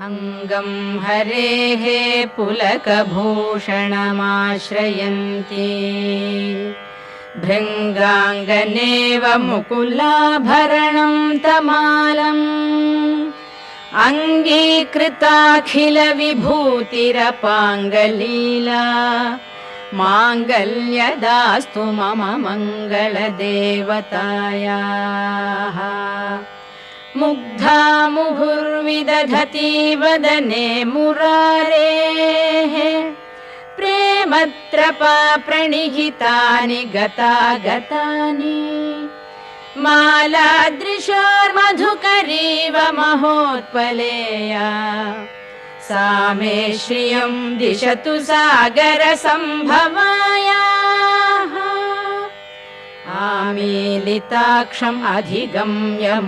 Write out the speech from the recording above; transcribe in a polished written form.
अङ्गं हरेः पुलकभूषणमाश्रयन्ती भृङ्गाङ्गनेव मुकुलाभरणं तमालम् अङ्गीकृताखिलविभूतिरपाङ्गलीला माङ्गल्यदास्तु मम मङ्गलदेवतायाः मुग्धा मुहुर्विदधती वदने मुरारेः प्रेमत्रपा प्रणिहितानि गतागतानि मालादृशोर्मधुकरीव महोत्पलेया सा मे श्रियं दिशतु सागरसम्भवायाः आमीलिताक्षम् अधिगम्य